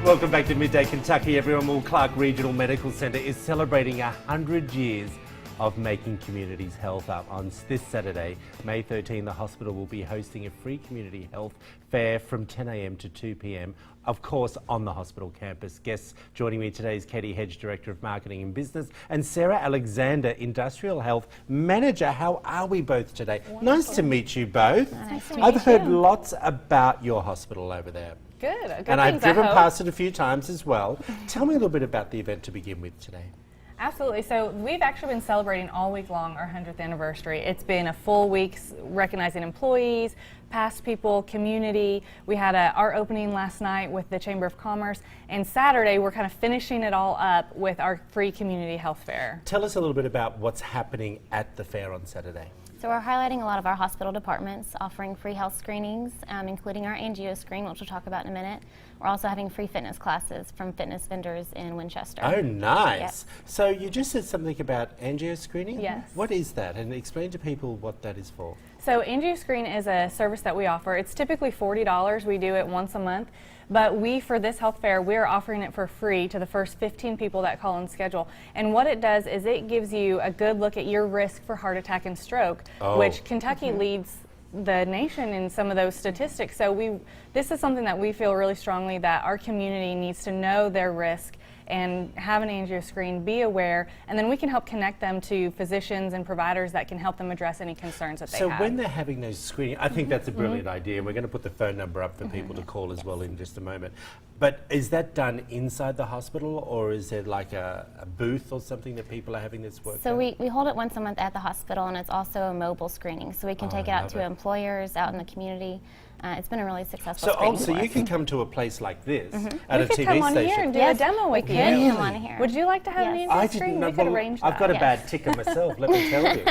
Welcome back to Midday Kentucky, everyone. Well, Clark Regional Medical Centre is celebrating 100 years of making communities health up. On this Saturday, May 13, the hospital will be hosting a free community health fair from 10 a.m. to 2 p.m, of course, on the hospital campus. Guests joining me today is Katie Hedge, Director of Marketing and Business, and Sarah Alexander, Industrial Health Manager. How are we both today? Wonderful. Nice to meet you both. Nice to meet I've heard you. lots about your hospital over there. Good And I've things, driven I hope. past it a few times as well. Tell me a little bit about the event to begin with today. Absolutely. So we've actually been celebrating all week long our 100th anniversary. It's been a full week recognizing employees, past people, community. We had our opening last night with the Chamber of Commerce, and Saturday we're kind of finishing it all up with our free community health fair. Tell us a little bit about what's happening at the fair on Saturday. So we're highlighting a lot of our hospital departments, offering free health screenings, including our angio screen, which we'll talk about in a minute. We're also having free fitness classes from fitness vendors in Winchester. Oh, nice. Yes. So you just said something about angio screening? Yes. What is that? And explain to people what that is for. So AngioScreen is a service that we offer. It's typically $40. We do it once a month. But for this health fair, we're offering it for free to the first 15 people that call and schedule. And what it does is it gives you a good look at your risk for heart attack and stroke, which Kentucky leads the nation in some of those statistics. So this is something that we feel really strongly that our community needs to know their risk and have an angio screen, be aware, and then we can help connect them to physicians and providers that can help them address any concerns that they have. So when they're having those screening, I think that's a brilliant idea, and we're going to put the phone number up for people to call as well in just a moment. But is that done inside the hospital, or is there like a booth or something that people are having this work So at? we hold it once a month at the hospital, and it's also a mobile screening, so we can take it out to employers out in the community. It's been a really successful screening So for you us. can come to a place like this at We a could TV come on station. here and do Yes, a demo with we you. can come on here. Would you like to have an Yes. angio I screen? didn't know. We could Well, arrange I've that. got a Yes. bad ticker myself, let me tell you.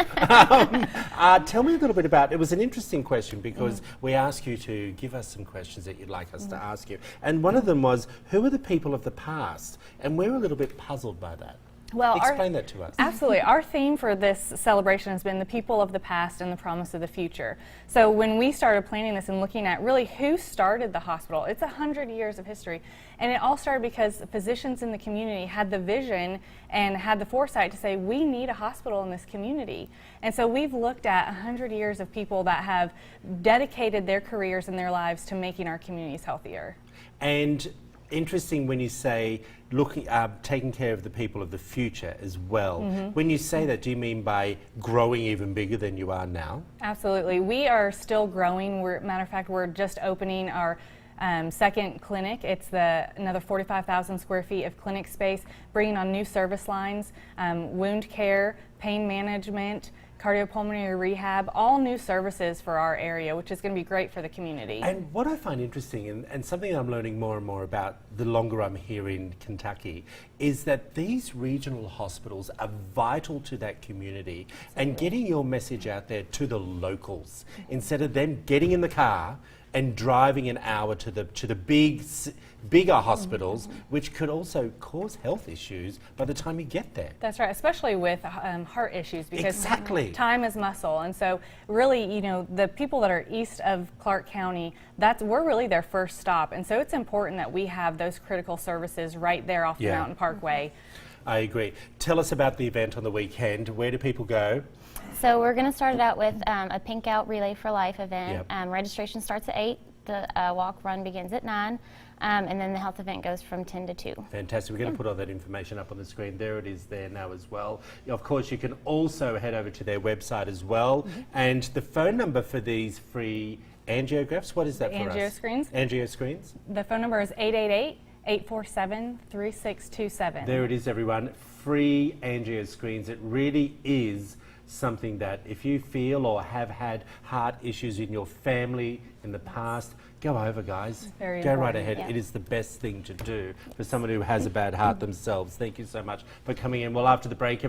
Tell me a little bit about, it was an interesting question because we asked you to give us some questions that you'd like us to ask you. And one of them was, who are the people of the past? And we're a little bit puzzled by that. Well, Explain that to us. Absolutely. Our theme for this celebration has been the people of the past and the promise of the future. So when we started planning this and looking at really who started the hospital, it's 100 years of history. And it all started because physicians in the community had the vision and had the foresight to say, we need a hospital in this community. And so we've looked at 100 years of people that have dedicated their careers and their lives to making our communities healthier. And interesting when you say taking care of the people of the future as well. When you say that, do you mean by growing even bigger than you are now? Absolutely. We are still growing. Matter of fact, we're just opening our second clinic. It's another 45,000 square feet of clinic space, bringing on new service lines, wound care, pain management, cardiopulmonary rehab, all new services for our area, which is going to be great for the community. And what I find interesting, and something I'm learning more and more about the longer I'm here in Kentucky, is that these regional hospitals are vital to that community and getting your message out there to the locals instead of them getting in the car and driving an hour to the bigger hospitals, which could also cause health issues by the time you get there. That's right, especially with heart issues, because Exactly. time is muscle. And so really, you know, the people that are east of Clark County, we're really their first stop. And so it's important that we have those critical services right there off the Mountain Parkway. I agree. Tell us about the event on the weekend. Where do people go? So we're going to start it out with a Pink Out Relay for Life event. Yep. Registration starts at 8. The walk run begins at 9. And then the health event goes from 10 to 2. Fantastic. We're going to put all that information up on the screen. There it is there now as well. Of course, you can also head over to their website as well. And the phone number for these free angiographs, what is that for us? Angio screens. Angio screens. The phone number is 888-847-3627. There it is, everyone. Free angio screens. It really is something that if you feel or have had heart issues in your family in the past, go over, guys. Very go right important, ahead. yeah. It is the best thing to do for someone who has a bad heart themselves. Thank you so much for coming in. Well, after the break,